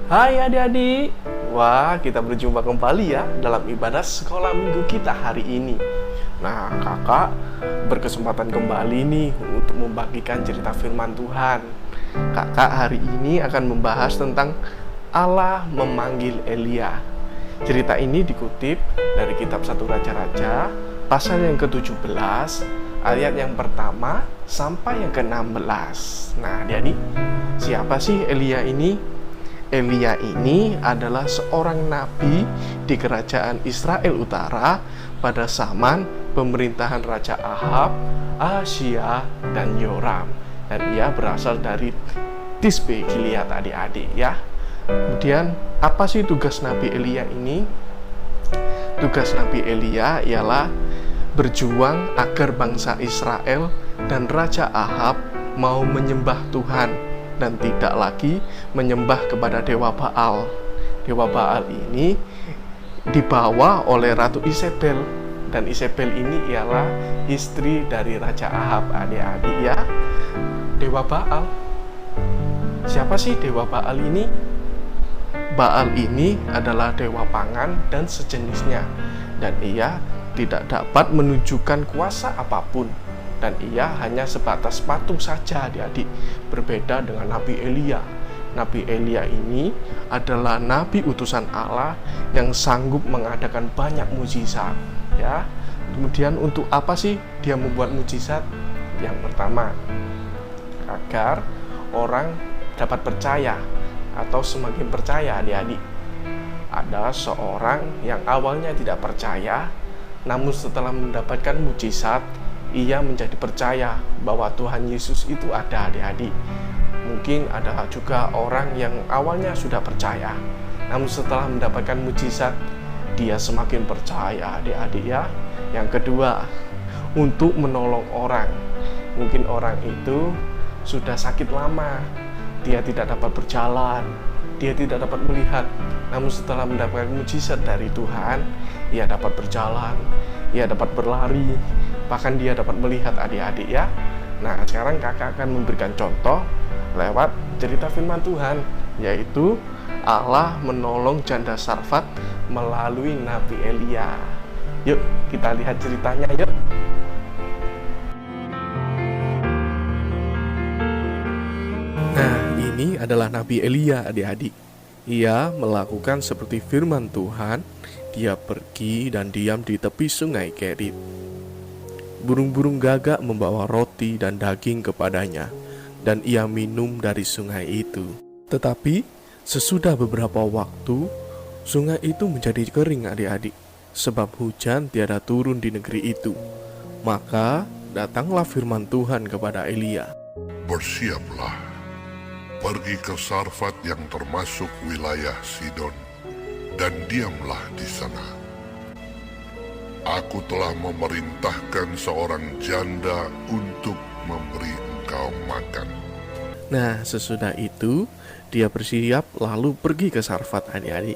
Hai adik-adik, wah kita berjumpa kembali ya dalam ibadah sekolah minggu kita hari ini. Nah kakak berkesempatan kembali nih untuk membagikan cerita firman Tuhan. Kakak hari ini akan membahas tentang Allah memanggil Elia. Cerita ini dikutip dari kitab 1 Raja-Raja pasal yang ke-17 ayat yang pertama sampai yang ke-16. Nah adik-adik, siapa sih Elia ini? Elia ini adalah seorang nabi di kerajaan Israel Utara pada zaman pemerintahan Raja Ahab, Ahazia, dan Yoram. Dan ia berasal dari Tisbe Gilead adik-adik ya. Kemudian apa sih tugas Nabi Elia ini? Tugas Nabi Elia ialah berjuang agar bangsa Israel dan Raja Ahab mau menyembah Tuhan dan tidak lagi menyembah kepada Dewa Baal. Dewa Baal ini dibawa oleh Ratu Isabel, dan Isabel ini ialah istri dari Raja Ahab adik-adik ya. Dewa Baal, siapa sih Dewa Baal ini? Baal ini adalah dewa pangan dan sejenisnya, dan ia tidak dapat menunjukkan kuasa apapun, dan ia hanya sebatas patung saja adik-adik. Berbeda dengan Nabi Elia. Nabi Elia ini adalah nabi utusan Allah yang sanggup mengadakan banyak mukjizat ya. Kemudian untuk apa sih dia membuat mukjizat? Yang pertama, agar orang dapat percaya atau semakin percaya adik-adik. Ada seorang yang awalnya tidak percaya, namun setelah mendapatkan mukjizat ia menjadi percaya bahwa Tuhan Yesus itu ada adik-adik. Mungkin ada juga orang yang awalnya sudah percaya, namun setelah mendapatkan mukjizat dia semakin percaya adik-adik ya. Yang kedua, untuk menolong orang. Mungkin orang itu sudah sakit lama, dia tidak dapat berjalan, dia tidak dapat melihat, namun setelah mendapatkan mukjizat dari Tuhan, ia dapat berjalan, ia dapat berlari, bahkan dia dapat melihat adik-adik ya. Nah sekarang kakak akan memberikan contoh lewat cerita firman Tuhan, yaitu Allah menolong janda Sarfat melalui Nabi Elia. Yuk kita lihat ceritanya yuk. Nah ini adalah Nabi Elia adik-adik. Ia melakukan seperti firman Tuhan. Dia pergi dan diam di tepi sungai Kerit. Burung-burung gagak membawa roti dan daging kepadanya, dan ia minum dari sungai itu. Tetapi sesudah beberapa waktu, sungai itu menjadi kering adik-adik, sebab hujan tiada turun di negeri itu. Maka datanglah firman Tuhan kepada Elia. Bersiaplah, pergi ke Sarfat yang termasuk wilayah Sidon, dan diamlah di sana. Aku telah memerintahkan seorang janda untuk memberi engkau makan. Nah, sesudah itu dia bersiap lalu pergi ke Sarfat adik-adik.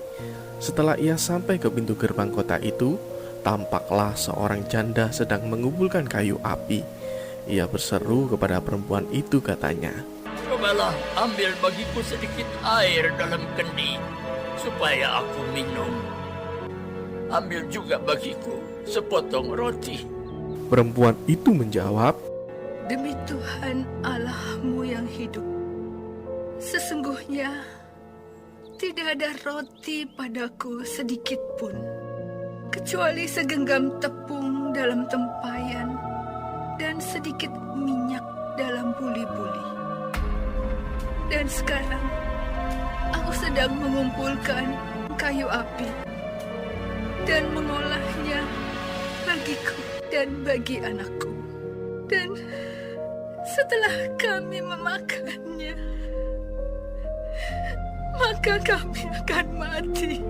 Setelah ia sampai ke pintu gerbang kota itu, tampaklah seorang janda sedang mengumpulkan kayu api. Ia berseru kepada perempuan itu katanya, "Cobalah ambil bagiku sedikit air dalam kendi, supaya aku minum. Ambil juga bagiku sepotong roti." Perempuan itu menjawab, "Demi Tuhan Allahmu yang hidup, sesungguhnya tidak ada roti padaku sedikit pun, kecuali segenggam tepung dalam tempayan dan sedikit minyak dalam buli-buli. Dan sekarang aku sedang mengumpulkan kayu api dan mengolahnya bagiku dan bagi anakku. Dan setelah kami memakannya, maka kami akan mati."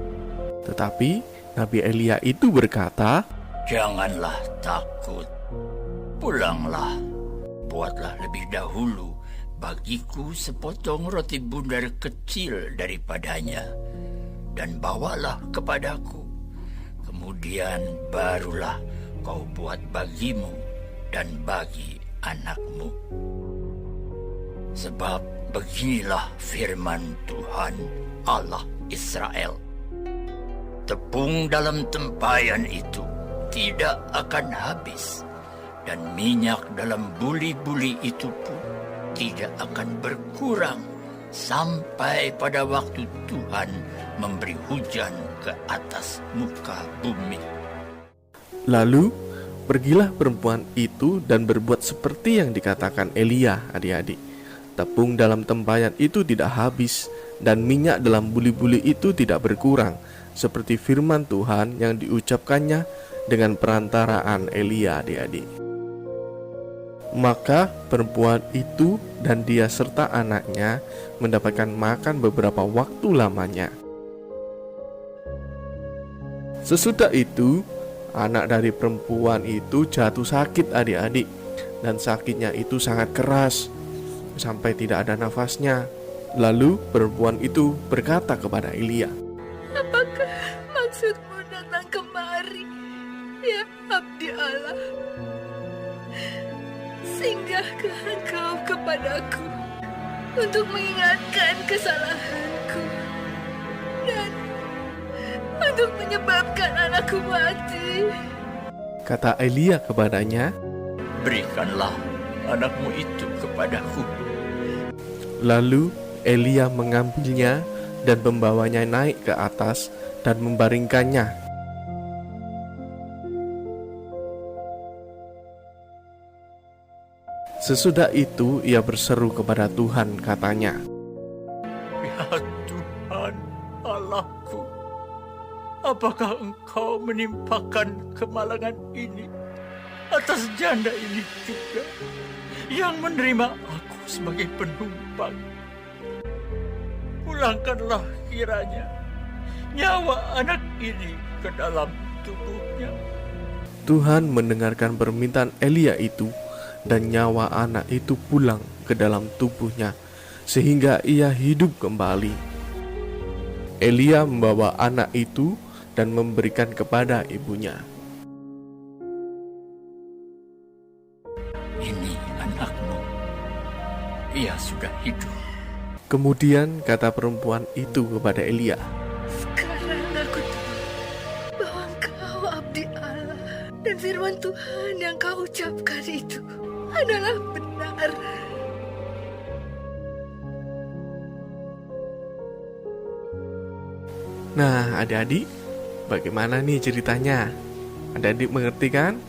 Tetapi Nabi Elia itu berkata, "Janganlah takut. Pulanglah, buatlah lebih dahulu bagiku sepotong roti bundar kecil daripadanya, dan bawalah kepadaku. Kemudian barulah kau buat bagimu dan bagi anakmu. Sebab Beginilah firman Tuhan Allah Israel. Tepung dalam tempayan itu tidak akan habis, dan minyak dalam buli-buli itu pun tidak akan berkurang sampai pada waktu Tuhan memberi hujan ke atas muka bumi. Lalu pergilah perempuan itu dan berbuat seperti yang dikatakan Elia, adik-adik. Tepung dalam tempayan itu tidak habis, dan minyak dalam buli-buli itu tidak berkurang, seperti firman Tuhan yang diucapkannya dengan perantaraan Elia, adik-adik. Maka perempuan itu dan dia serta anaknya mendapatkan makan beberapa waktu lamanya. Sesudah itu, anak dari perempuan itu jatuh sakit, adik-adik, dan sakitnya itu sangat keras sampai tidak ada nafasnya. Lalu perempuan itu berkata kepada Elia, Apakah maksudmu datang kemari, ya abdi Allah? Singgahkah engkau kepadaku untuk mengingatkan kesalahanku dan untuk menyebabkan anakku mati? kata Elia kepadanya. Berikanlah anakmu itu kepadaku. Lalu Elia mengambilnya dan membawanya naik ke atas dan membaringkannya. Sesudah itu ia berseru kepada Tuhan, katanya, Ya Tuhan Allahku, apakah Engkau menimpakan kemalangan ini atas janda ini juga, yang menerima aku sebagai penumpang? Pulangkanlah kiranya nyawa anak ini ke dalam tubuhnya. Tuhan mendengarkan permintaan Elia itu, dan nyawa anak itu pulang ke dalam tubuhnya, sehingga ia hidup kembali. Elia membawa anak itu dan memberikan kepada ibunya. Ini anakmu, ia sudah hidup. Kemudian kata perempuan itu kepada Elia, Sekarang aku tahu bahwa engkau abdi Allah dan firman Tuhan yang kau ucapkan itu adalah benar. Nah, adik-adik, bagaimana nih ceritanya? Adik-adik mengerti kan?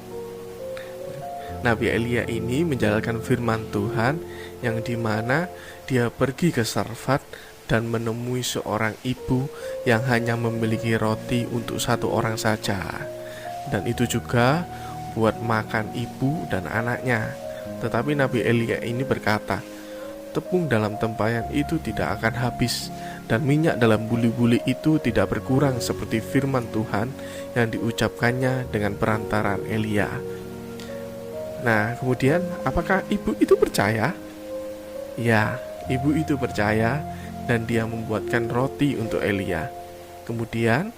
Nabi Elia ini menjalankan firman Tuhan yang dimana dia pergi ke Sarfat dan menemui seorang ibu yang hanya memiliki roti untuk satu orang saja. Dan itu juga buat makan ibu dan anaknya. Tetapi Nabi Elia ini berkata, tepung dalam tempayan itu tidak akan habis, dan minyak dalam buli-buli itu tidak berkurang seperti firman Tuhan yang diucapkannya dengan perantaraan Elia. Nah, kemudian apakah ibu itu percaya? Ya, ibu itu percaya dan dia membuatkan roti untuk Elia. Kemudian,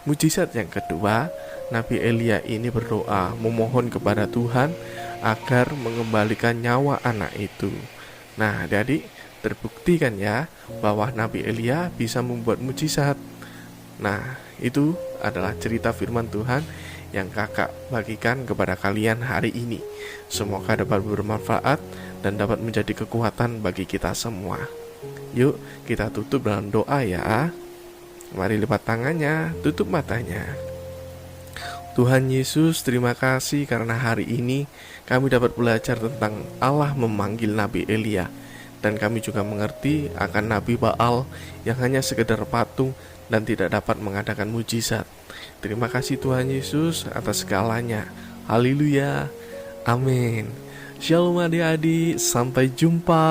mujizat yang kedua, Nabi Elia ini berdoa memohon kepada Tuhan agar mengembalikan nyawa anak itu. Nah, adik-adik, terbuktikan ya bahwa Nabi Elia bisa membuat mujizat. Nah, itu adalah cerita firman Tuhan yang kakak bagikan kepada kalian hari ini. Semoga dapat bermanfaat dan dapat menjadi kekuatan bagi kita semua. Yuk kita tutup dalam doa ya. Mari lipat tangannya, tutup matanya. Tuhan Yesus, terima kasih karena hari ini kami dapat belajar tentang Allah memanggil Nabi Elia. Dan kami juga mengerti akan Nabi Baal yang hanya sekedar patung dan tidak dapat mengadakan mujizat. Terima kasih Tuhan Yesus atas segalanya. Haleluya. Amin. Shalom adik-adik, sampai jumpa.